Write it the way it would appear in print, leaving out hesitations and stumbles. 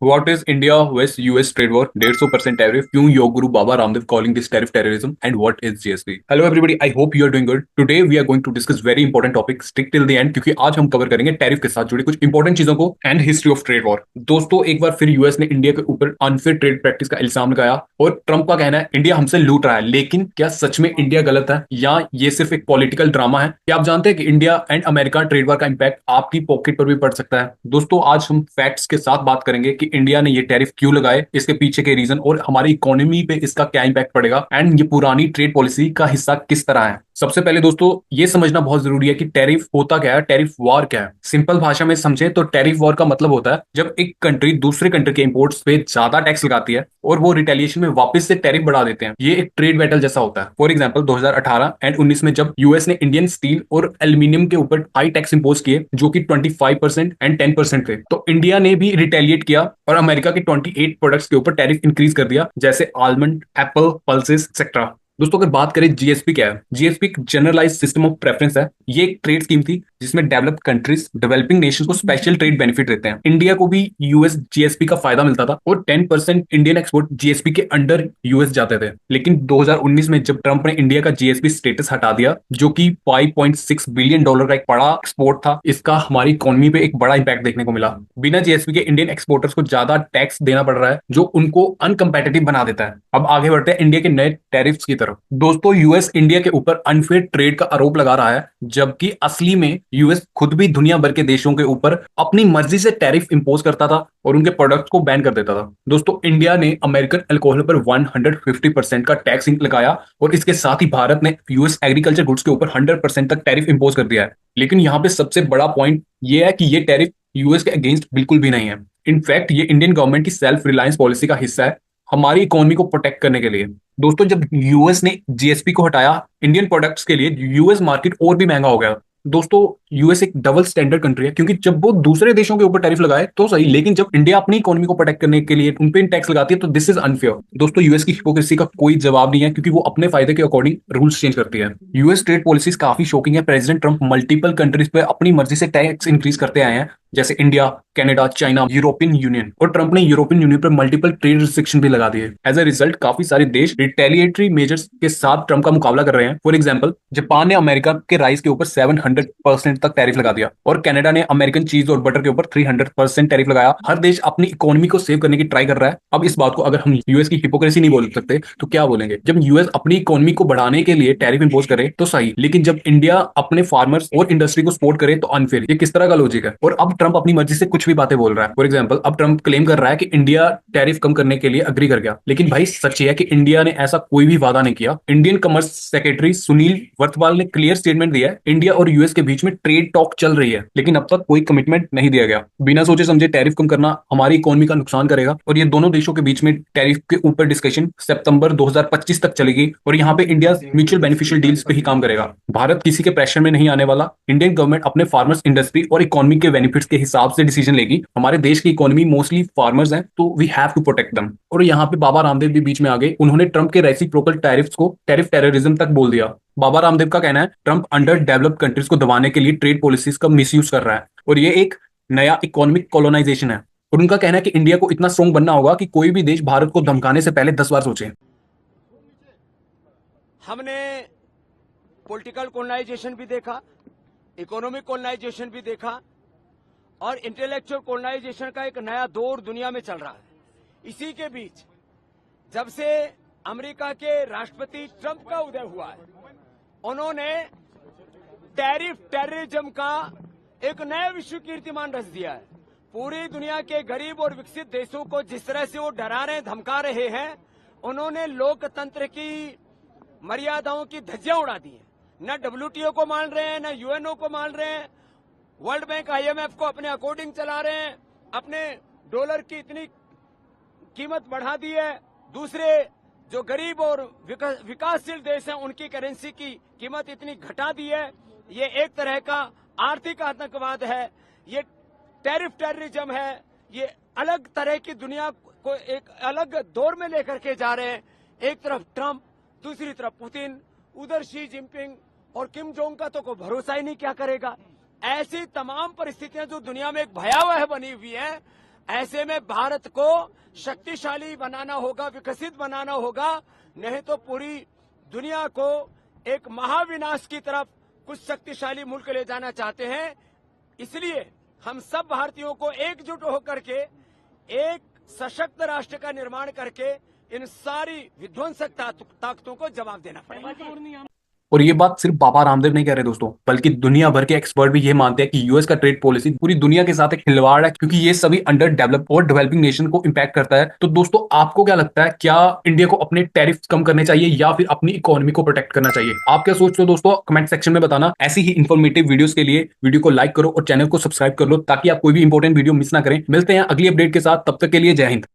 What is India West US trade war? 150% tariff. क्यों yoga guru Baba Ramdev calling this tariff terrorism? And what is GSP? Hello everybody. I hope you are doing good. Today we are going to discuss very important topic. Stick till the end क्योंकि आज हम cover करेंगे tariff के साथ जुड़ी कुछ important चीजों को and history of trade war. दोस्तों एक बार फिर यूएस ने इंडिया के ऊपर अनफेयर ट्रेड प्रैक्टिस का इल्जाम लगाया और ट्रंप का कहना है इंडिया हमसे लूट रहा है। लेकिन क्या सच में इंडिया गलत है या ये सिर्फ एक पॉलिटिकल ड्रामा है? क्या आप जानते हैं कि India and America trade war का इंपैक्ट आपकी पॉकेट पर भी पड़ सकता है? दोस्तों आज हम फैक्ट्स के साथ बात करेंगे कि इंडिया ने ये टैरिफ क्यों लगाए, इसके पीछे के रीजन और हमारी इकोनॉमी पे इसका क्या इंपैक्ट पड़ेगा एंड ये पुरानी ट्रेड पॉलिसी का हिस्सा किस तरह है। सबसे पहले दोस्तों ये समझना बहुत जरूरी है कि टैरिफ होता क्या है, टैरिफ वॉर क्या है। सिंपल भाषा में समझें तो टैरिफ वॉर का मतलब होता है जब एक कंट्री दूसरे कंट्री के इंपोर्ट्स पे ज्यादा टैक्स लगाती है और वो रिटेलिएशन में वापस से टैरिफ बढ़ा देते हैं। ये एक ट्रेड बैटल जैसा होता है। फॉर एग्जांपल 2018 एंड 19 में जब यूएस ने इंडियन स्टील और एल्यूमिनियम के ऊपर हाई टैक्स इंपोज किए जो कि 25% एंड 10% थे, तो इंडिया ने भी रिटेलिएट किया और अमेरिका के 28 प्रोडक्ट्स के ऊपर टैरिफ इंक्रीज कर दिया, जैसे आलमंड, एप्पल, पल्सेस एक्सेट्रा। दोस्तों अगर बात करें जीएसपी क्या है, जीएसपी एक जनरलाइज सिस्टम ऑफ प्रेफरेंस है। ये एक ट्रेड स्कीम थी जिसमें डेवलप्ड कंट्रीज डेवलपिंग नेशन को स्पेशल ट्रेड बेनिफिट देते हैं। इंडिया को भी यूएस जीएसपी का फायदा मिलता था और 10% इंडियन एक्सपोर्ट जीएसपी के अंडर यूएस जाते थे। लेकिन 2019 में जब ट्रंप ने इंडिया का जीएसपी स्टेटस हटा दिया, जो कि $5.6 बिलियन का एक बड़ा एक्सपोर्ट था, इसका हमारी इकोनॉमी पे एक बड़ा इंपैक्ट देखने को मिला। बिना जीएसपी के इंडियन एक्सपोर्टर्स को ज्यादा टैक्स देना पड़ रहा है जो उनको अनकंपेटिटिव बना देता है। अब आगे बढ़ते हैं इंडिया के नए टैरिफ्स की तरफ। दोस्तों यूएस इंडिया के ऊपर अनफेयर ट्रेड का आरोप लगा रहा है, जबकि असली में यूएस खुद भी दुनिया भर के देशों के ऊपर अपनी मर्जी से टैरिफ इंपोज करता था और उनके प्रोडक्ट्स को बैन कर देता था। दोस्तों इंडिया ने अमेरिकन अल्कोहल पर 150% का टैक्स लगाया और इसके साथ ही भारत ने यूएस एग्रीकल्चर गुड्स के ऊपर 100% तक टैरिफ इंपोज कर दिया है। लेकिन यहाँ पे सबसे बड़ा पॉइंट ये है कि ये टैरिफ यूएस के अगेंस्ट बिल्कुल भी नहीं है। इनफैक्ट ये इंडियन गवर्नमेंट की सेल्फ रिलायंस पॉलिसी का हिस्सा है, हमारी इकोनॉमी को प्रोटेक्ट करने के लिए। दोस्तों जब यूएस ने जीएसपी को हटाया, इंडियन प्रोडक्ट्स के लिए यूएस मार्केट और भी महंगा हो गया। दोस्तों यूएस एक डबल स्टैंडर्ड कंट्री है, क्योंकि जब वो दूसरे देशों के ऊपर टैरिफ लगाए तो सही, लेकिन जब इंडिया अपनी इकोनॉमी को प्रोटेक्ट करने के लिए उन पे टैक्स लगाती है तो दिस इज अनफेयर। दोस्तों यूएस की हिपोक्रेसी का कोई जवाब नहीं है, क्योंकि वो अपने फायदे के अकॉर्डिंग रूल्स चेंज करती है। यूएस ट्रेड पॉलिसीज काफी शॉकिंग है। प्रेसिडेंट ट्रंप मल्टीपल कंट्रीज पे अपनी मर्जी से टैक्स इंक्रीज करते आए हैं, जैसे India, Canada, China, European union, और ट्रंप ने यूरोपियन यूनियन पर मल्टीपल ट्रेड रिस्ट्रिक्शन भी लगा दिए। एज अ रिजल्ट काफी सारे देश रिटेलिएटरी मेजर्स के साथ ट्रंप का मुकाबला कर रहे हैं। फॉर एग्जांपल जापान ने अमेरिका के राइस के ऊपर 700% तक टैरिफ लगा दिया और कनाडा ने अमेरिकन चीज और बटर के ऊपर 300% टैरिफ लगाया। हर देश अपनी इकोनॉमी को सेव करने की ट्राई कर रहा है। अब इस बात को अगर हम यूएस की हिपोक्रेसी नहीं बोल सकते तो क्या बोलेंगे? जब यूएस अपनी इकोनॉमी को बढ़ाने के लिए टैरिफ इंपोज करे तो सही, लेकिन जब इंडिया अपने फार्मर्स और इंडस्ट्री को सपोर्ट करे तो अनफेयर। ये किस तरह का लॉजिक है? और अब ट्रंप अपनी मर्जी से कुछ भी बातें बोल रहा है। फॉर एग्जांपल अब ट्रंप क्लेम कर रहा है कि इंडिया टैरिफ कम करने के लिए अग्री कर गया, लेकिन भाई सच है कि इंडिया ने ऐसा कोई भी वादा नहीं किया। इंडियन कॉमर्स सेक्रेटरी सुनील वर्तवाल ने क्लियर स्टेटमेंट दिया है, इंडिया और यूएस के बीच में ट्रेड टॉक चल रही है, लेकिन अब तक कोई कमिटमेंट नहीं दिया गया। बिना सोचे समझे टैरिफ कम करना हमारी इकोनॉमी का नुकसान करेगा और ये दोनों देशों के बीच में टैरिफ के ऊपर डिस्कशन सितंबर 2025 तक चलेगी और यहाँ पे इंडिया म्यूचुअल बेनिफिशियल डील्स पे ही काम करेगा। भारत किसी के प्रेशर में नहीं आने वाला। इंडियन गवर्नमेंट अपने फार्मर्स, इंडस्ट्री और इकोनॉमी के बेनिफिट्स के हिसाब से डिसीजन लेगी। हमारे देश की इकोनॉमी मोस्टली फार्मर्स हैं, तो we have to protect them. और यहाँ पे बाबा रामदेव भी बीच में आ गए। उन्होंने ट्रंप के रेसिप्रोकल टैरिफ्स को टैरिफ टेररिज्म तक बोल दिया। बाबा रामदेव का कहना है ट्रंप अंडर डेवलप्ड कंट्रीज को दबाने के लिए ट्रेड पॉलिसीज का मिसयूज कर रहा है और ये एक नया इकोनॉमिक कॉलोनाइजेशन है। और उनका कहना है कि इंडिया को इतना स्ट्रॉन्ग बनना होगा कि कोई भी देश भारत को धमकाने से पहले 10 बार सोचे। हमने पॉलिटिकल कॉलोनाइजेशन भी देखा, इकोनॉमिक कॉलोनाइजेशन भी देखा और इंटेलेक्चुअल कॉलोनाइजेशन का एक नया दौर दुनिया में चल रहा है। इसी के बीच जब से अमेरिका के राष्ट्रपति ट्रंप का उदय हुआ है, उन्होंने टैरिफ टेररिज्म का एक नया विश्व कीर्तिमान रच दिया है। पूरी दुनिया के गरीब और विकसित देशों को जिस तरह से वो डरा रहे, धमका रहे हैं, उन्होंने लोकतंत्र की मर्यादाओं की धज्जियां उड़ा दी हैं। न डब्ल्यूटीओ को मान रहे हैं, न यूएनओ को मान रहे हैं, वर्ल्ड बैंक, आईएमएफ को अपने अकॉर्डिंग चला रहे हैं, अपने डॉलर की इतनी कीमत बढ़ा दी है। दूसरे जो गरीब और विकासशील देश हैं उनकी करेंसी की कीमत इतनी घटा दी है। ये एक तरह का आर्थिक आतंकवाद है, ये टैरिफ टेररिज्म है। ये अलग तरह की दुनिया को एक अलग दौर में लेकर के जा रहे हैं। एक तरफ ट्रंप, दूसरी तरफ पुतिन, उधर शी जिनपिंग और किम जोंग का तो कोई भरोसा ही नहीं क्या करेगा। ऐसी तमाम परिस्थितियां जो दुनिया में एक भयावह बनी हुई हैं, ऐसे में भारत को शक्तिशाली बनाना होगा, विकसित बनाना होगा, नहीं तो पूरी दुनिया को एक महाविनाश की तरफ कुछ शक्तिशाली मुल्क ले जाना चाहते हैं। इसलिए हम सब भारतीयों को एकजुट होकर के एक सशक्त राष्ट्र का निर्माण करके इन सारी विध्वंसक ताकतों को जवाब देना पड़ेगा। और ये बात सिर्फ बाबा रामदेव नहीं कह रहे दोस्तों, बल्कि दुनिया भर के एक्सपर्ट भी ये मानते हैं कि यूएस का ट्रेड पॉलिसी पूरी दुनिया के साथ एक खिलवाड़ है, क्योंकि ये सभी अंडर डेवलप और डेवलपिंग नेशन को इंपैक्ट करता है। तो दोस्तों, आपको क्या लगता है, क्या इंडिया को अपने टैरिफ कम करने चाहिए या फिर अपनी इकोनॉमी को प्रोटेक्ट करना चाहिए? आप क्या सोचते हो दोस्तों, कमेंट सेक्शन में बताना। ऐसी ही इंफॉर्मेटिव वीडियोस के लिए वीडियो को लाइक करो और चैनल को सब्सक्राइब कर लो, ताकि आप कोई भी इंपॉर्टेंट वीडियो मिस ना करें। मिलते हैं अगली अपडेट के साथ, तब तक के लिए जय हिंद।